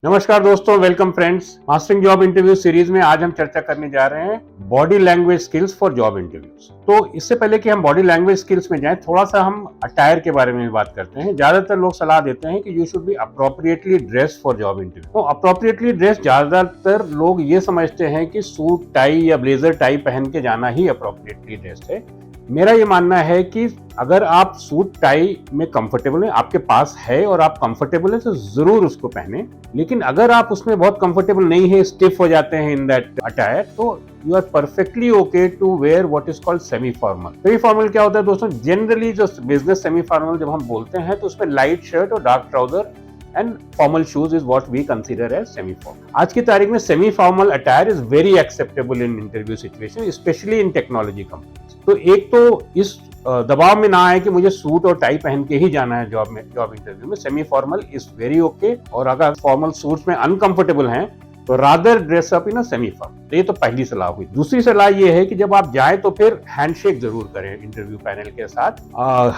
नमस्कार दोस्तों, welcome friends. Mastering job interview series में आज हम चर्चा करने जा रहे हैं body language skills for job interviews. तो इससे पहले कि हम बॉडी लैंग्वेज स्किल्स में जाएं, थोड़ा सा हम अटायर के बारे में भी बात करते हैं। ज्यादातर लोग सलाह देते हैं कि you should be appropriately dress for job interview. तो अप्रोप्रिएटली ड्रेस ज्यादातर लोग ये समझते हैं कि सूट टाई या ब्लेजर टाई पहन के जाना ही अप्रोप्रिएटली ड्रेस है। मेरा ये मानना है कि अगर आप सूट टाई में कंफर्टेबल हैं, आपके पास है और आप कंफर्टेबल हैं, तो जरूर उसको पहने। लेकिन अगर आप उसमें बहुत कंफर्टेबल नहीं है, स्टिफ हो जाते हैं इन दैट अटायर, तो you are perfectly okay to wear what is called semi formal. Semi formal क्या होता है दोस्तों? जनरली जो बिजनेस सेमी फॉर्मल जब हम बोलते हैं तो उसमें लाइट शर्ट और dark trouser and formal shoes is what we consider as semi formal. आज की तारीख में semi formal attire is very acceptable in interview situation, specially in technology companies. तो एक तो इस दबाव में ना आए कि मुझे सूट और टाई पहन के ही जाना है जॉब इंटरव्यू में। Semi formal is very okay. और अगर फॉर्मल सूट्स में अनकंफर्टेबल हैं तो rather dress up in a semi formal. तो ये तो पहली सलाह हुई। दूसरी सलाह ये है कि जब आप जाएं तो फिर हैंडशेक जरूर करें इंटरव्यू पैनल के साथ।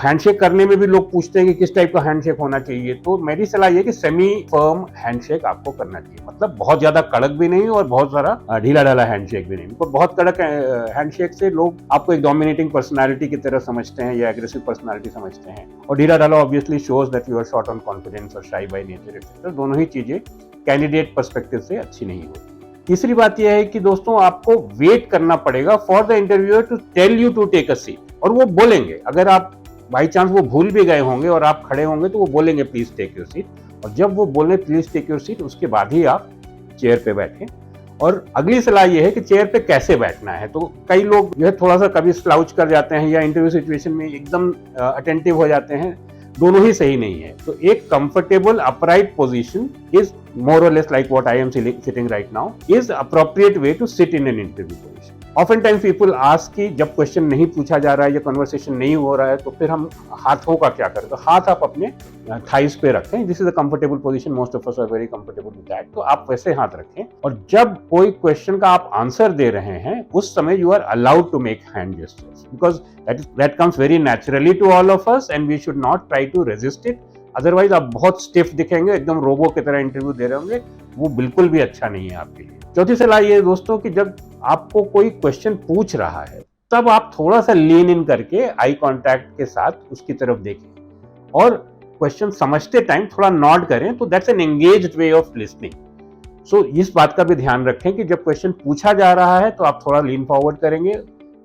हैंडशेक करने में भी लोग पूछते हैं कि किस टाइप का हैंडशेक होना चाहिए। तो मेरी सलाह ये कि सेमी फर्म हैंडशेक आपको करना चाहिए। मतलब बहुत ज्यादा कड़क भी नहीं और बहुत सारा ढीला ढाला हैंडशेक भी नहीं। तो बहुत कड़क हैंडशेक से लोग आपको एक डोमिनेटिंग पर्सनैलिटी की तरह समझते हैं या एग्रेसिव पर्सनैलिटी समझते हैं। और ढीला ढाला obviously shows that you are short on confidence और शाई बाय नेचर एक्सेट्रा। दोनों ही चीजें कैंडिडेट पर्सपेक्टिव से अच्छी नहीं होती। तीसरी बात यह है कि दोस्तों आपको वेट करना पड़ेगा for the interviewer to tell you to take a seat. और वो बोलेंगे, अगर आप बाई चांस वो भूल भी गए होंगे और आप खड़े होंगे तो वो बोलेंगे प्लीज टेक योर सीट। और जब वो बोले प्लीज टेक योर सीट, उसके बाद ही आप चेयर पे बैठें। और अगली सलाह यह है कि चेयर पे कैसे बैठना है। तो कई लोग जो है थोड़ा सा कभी स्लाउच कर जाते हैं या इंटरव्यू सिचुएशन में एकदम अटेंटिव हो जाते हैं। दोनों ही सही नहीं है। तो एक comfortable upright position is more or less like what I am sitting right now is appropriate way to sit in an interview position. Oftentimes people ask कि जब क्वेश्चन नहीं पूछा जा रहा है या कन्वर्सेशन नहीं हो रहा है तो फिर हम हाथों का क्या करें? तो हाथ आप अपने थाइस पे रखें। This is a comfortable position, most of us are very comfortable with that. तो आप वैसे हाथ रखें और जब कोई क्वेश्चन का आप आंसर दे रहे हैं उस समय you are allowed to make hand gestures because that comes very naturally to all of us and we should not try to resist it. Otherwise आप बहुत स्टिफ दिखेंगे, एकदम रोबो की तरह इंटरव्यू दे रहे होंगे, वो बिल्कुल भी अच्छा नहीं है आपके लिए। चौथी सलाह ये है दोस्तों कि जब आपको कोई क्वेश्चन पूछ रहा है तब आप थोड़ा सा लीन इन करके आई कांटेक्ट के साथ उसकी तरफ देखें और क्वेश्चन समझते टाइम थोड़ा नॉड करें। तो that's an engaged way of listening. So इस बात का भी ध्यान रखें कि जब क्वेश्चन पूछा जा रहा है तो आप थोड़ा लीन फॉरवर्ड करेंगे,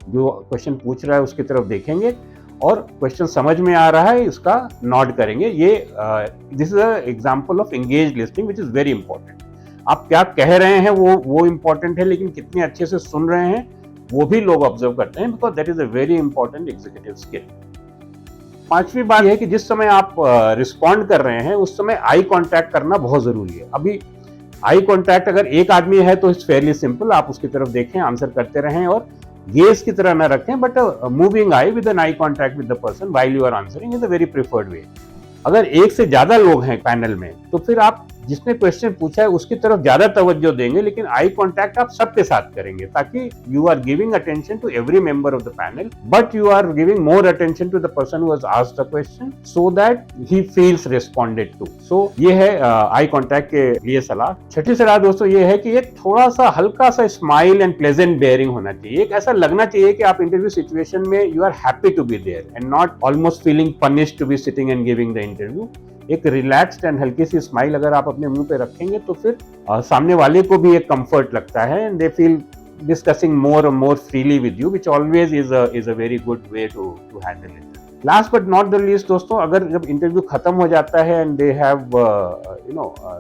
जो क्वेश्चन पूछ रहा है उसकी तरफ देखेंगे और क्वेश्चन समझ में आ रहा है इसका नॉड करेंगे। ये this is a example of engage listening which is very important. आप क्या कह रहे हैं वो इंपॉर्टेंट है, लेकिन कितने अच्छे से सुन रहे हैं वो भी लोग ऑब्जर्व करते हैं, because that is a very important executive skill. पांचवी बात यह है कि जिस समय आप रिस्पॉन्ड कर रहे हैं उस समय आई कॉन्टैक्ट करना बहुत जरूरी है। अभी आई कॉन्टैक्ट अगर एक आदमी है तो इट्स फेयरली सिंपल, आप उसकी तरफ देखें, आंसर करते रहें और गेज की तरह ना रखें, but moving eye with an eye contact with the person while you are answering is a very preferred way. अगर एक से ज्यादा लोग हैं पैनल में तो फिर आप जिसने क्वेश्चन पूछा है उसकी तरफ ज्यादा तवज्जो देंगे, लेकिन आई कांटेक्ट आप सबके साथ करेंगे ताकि you are giving attention to every member of the panel, but you are giving more attention to the person who has asked the question so that he feels responded to. So ये है eye contact के लिए सलाह। छठी सलाह दोस्तों ये है कि एक थोड़ा सा हल्का सा स्माइल एंड प्लेजेंट बेयरिंग होना चाहिए। एक ऐसा लगना चाहिए कि आप इंटरव्यू सिचुएशन में you are happy to be there and not almost feeling punished to be sitting and giving the interview. एक रिलैक्स्ड एंड हल्की सी स्माइल अगर आप अपने मुंह पे रखेंगे तो फिर सामने वाले को भी एक कंफर्ट लगता है and they feel discussing more और more freely with you, which always is a very good way to handle it. Last but not the least दोस्तों, अगर जब इंटरव्यू खत्म हो जाता है and they have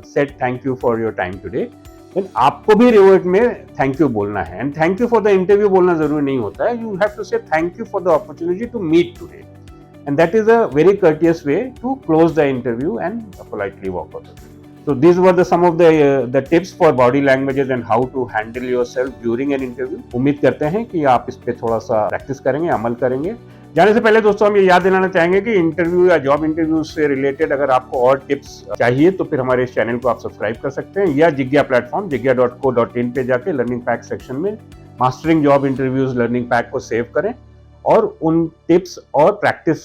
said thank you for your time today, then आपको भी revert में थैंक यू बोलना है। And thank you for the interview बोलना जरूरी नहीं होता है, यू हैव टू से thank you for the opportunity to meet today, and that is a very courteous way to close the interview and politely walk out of it. So these were some of the tips for body languages and how to handle yourself during an interview. उम्मीद करते हैं कि आप इस पे थोड़ा सा practice करेंगे, अमल करेंगे। जाने से पहले दोस्तों हम ये याद दिलाना चाहेंगे कि इंटरव्यू या जॉब इंटरव्यू से रिलेटेड अगर आपको और टिप्स चाहिए तो फिर हमारे इस चैनल को आप सब्सक्राइब कर सकते हैं या जिग्या प्लेटफॉर्म jigya.co.in पे जाके लर्निंग पैक सेक्शन में mastering job interviews learning pack को सेव करें और उन टिप्स और प्रैक्टिस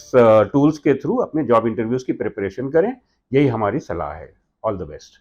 टूल्स के थ्रू अपने जॉब इंटरव्यूज की प्रिपरेशन करें। यही हमारी सलाह है। All the best.